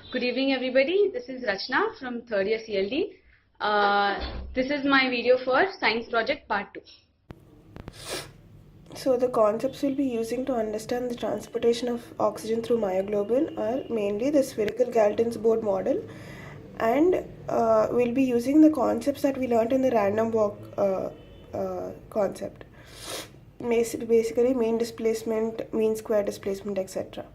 Good evening, everybody. This is Rachna from third year CLD. This is my video for Science Project Part 2. So the concepts we'll be using to understand the transportation of oxygen through myoglobin are mainly the spherical Galton's board model, and we'll be using the concepts that we learned in the random walk concept. Basically mean displacement, mean square displacement, etc.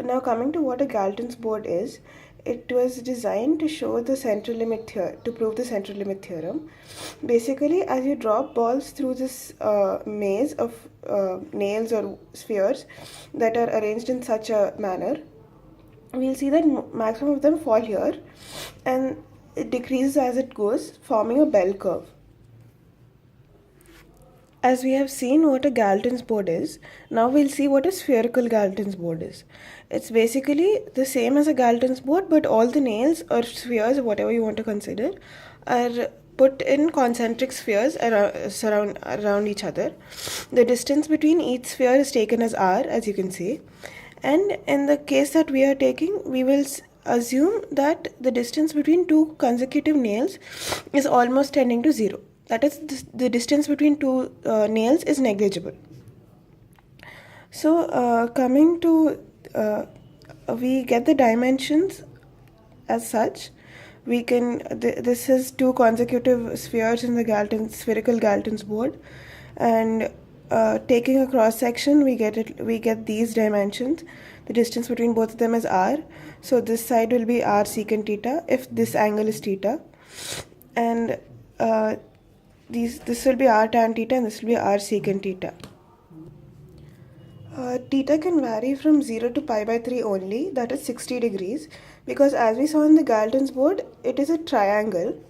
Now coming to what a Galton's board is, it was designed to show the central limit to prove the central limit theorem. Basically, as you drop balls through this maze of nails or spheres that are arranged in such a manner, we'll see that maximum of them fall here, and it decreases as it goes, forming a bell curve. As we have seen what a Galton's board is, now we'll see what a spherical Galton's board is. It's basically the same as a Galton's board, but all the nails or spheres, whatever you want to consider, are put in concentric spheres around each other. The distance between each sphere is taken as r, as you can see. And in the case that we are taking, we will assume that the distance between two consecutive nails is almost tending to 0. That is, the distance between two nails is negligible. So coming to, we get the dimensions as such. We can, this is two consecutive spheres in the spherical Galton's board, and taking a cross section, we get these dimensions. The distance between both of them is r. So this side will be r secant theta if this angle is theta, and this will be r tan theta and this will be r secant theta. Theta can vary from 0 to pi by 3 only, that is 60 degrees, because as we saw in the Galton's board, it is a triangle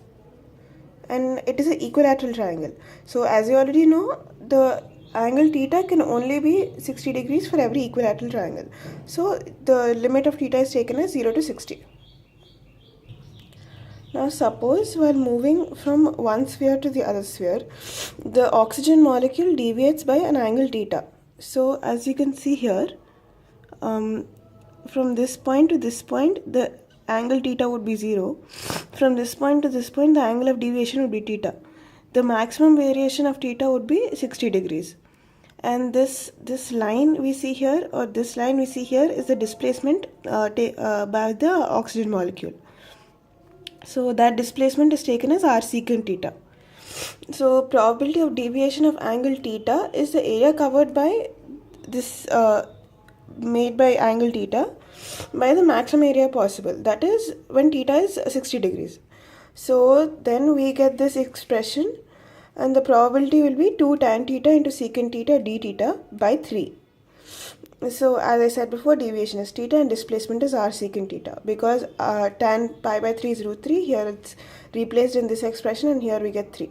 and it is an equilateral triangle. So as you already know, the angle theta can only be 60 degrees for every equilateral triangle. So the limit of theta is taken as 0 to 60. Now suppose while moving from one sphere to the other sphere, the oxygen molecule deviates by an angle theta. So as you can see here, from this point to this point, the angle theta would be 0. From this point to this point, the angle of deviation would be theta. The maximum variation of theta would be 60 degrees. And this line we see here, or this line we see here, is the displacement by the oxygen molecule. So that displacement is taken as r secant theta. So probability of deviation of angle theta is the area covered by this made by angle theta by the maximum area possible, that is when theta is 60 degrees. So then we get this expression, and the probability will be 2 tan theta into secant theta d theta by 3. So as I said before, deviation is theta and displacement is r secant theta, because tan pi by 3 is root 3. Here it's replaced in this expression, and here we get 3.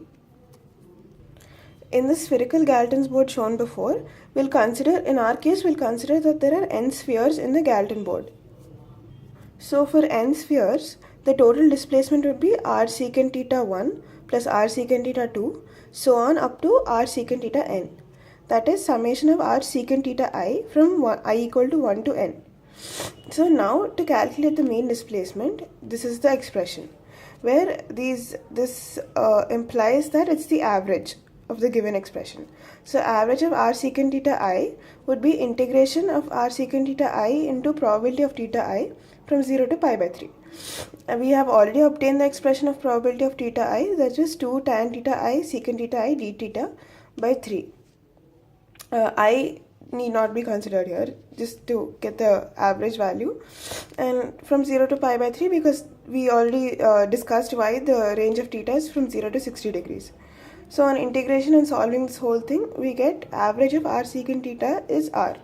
In the spherical Galton's board shown before, we'll consider that there are n spheres in the Galton board. So for n spheres, the total displacement would be r secant theta 1 plus r secant theta 2, so on up to r secant theta n. That is summation of r secant theta I from I equal to 1 to n. So now to calculate the mean displacement, this is the expression, where this implies that it's the average of the given expression. So average of r secant theta I would be integration of r secant theta I into probability of theta I from 0 to pi by 3. We have already obtained the expression of probability of theta I, that is 2 tan theta I secant theta I d theta by 3. I need not be considered here, just to get the average value, and from 0 to pi by 3, because we already discussed why the range of theta is from 0 to 60 degrees. So on integration and solving this whole thing, we get average of r secant theta is r.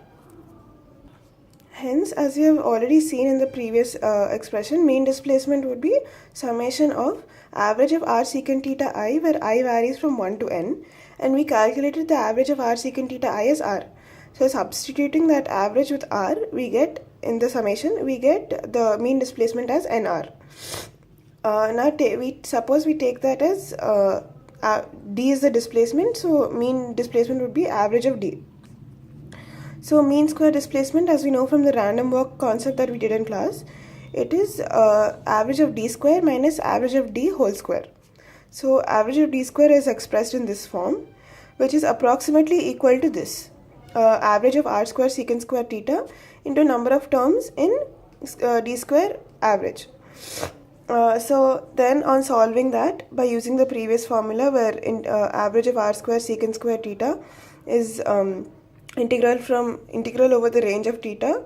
Hence, as we have already seen in the previous expression, mean displacement would be summation of average of r secant theta I, where I varies from 1 to n, and we calculated the average of r secant theta I as r. So substituting that average with r, we get, in the summation, we get the mean displacement as nr. Now suppose we take that as d is the displacement, so mean displacement would be average of d. So mean square displacement, as we know from the random walk concept that we did in class, it is average of d square minus average of d whole square. So average of d square is expressed in this form, which is approximately equal to this. Average of r square secant square theta into number of terms in d square average. So then on solving that by using the previous formula where average of r square secant square theta is integral over the range of theta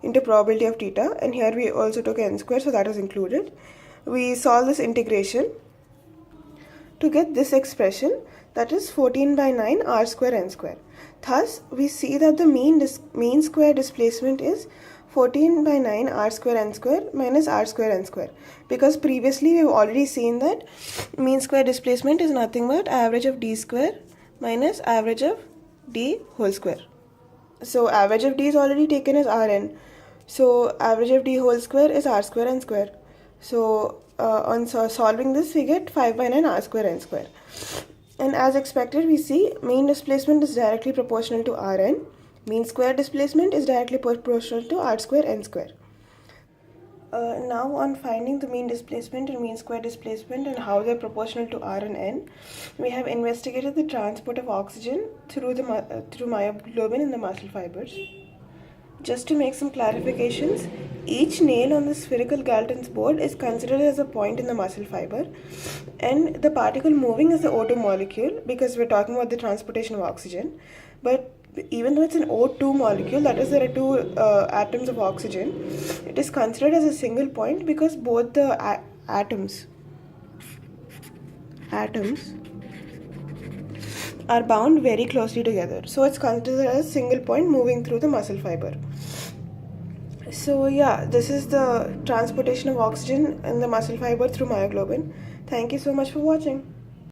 into probability of theta, and here we also took n square, so that is included. We solve this integration to get this expression, that is 14 by 9 r square n square. Thus we see that the mean square displacement is 14 by 9 r square n square minus r square n square, because previously we have already seen that mean square displacement is nothing but average of d square minus average of d whole square. So average of d is already taken as rn, so average of d whole square is r square n square. So on solving this we get 5 by 9 r square n square, and as expected we see mean displacement is directly proportional to rn, mean square displacement is directly proportional to r square n square. Now on finding the mean displacement and mean square displacement and how they are proportional to r and n, we have investigated the transport of oxygen through myoglobin in the muscle fibers. Just to make some clarifications, each nail on the spherical Galton's board is considered as a point in the muscle fiber, and the particle moving is the O2 molecule, because we're talking about the transportation of oxygen. But even though it's an O2 molecule, that is, there are two atoms of oxygen, it is considered as a single point because both the atoms are bound very closely together. So it's considered as a single point moving through the muscle fiber. So yeah, this is the transportation of oxygen in the muscle fiber through myoglobin. Thank you so much for watching.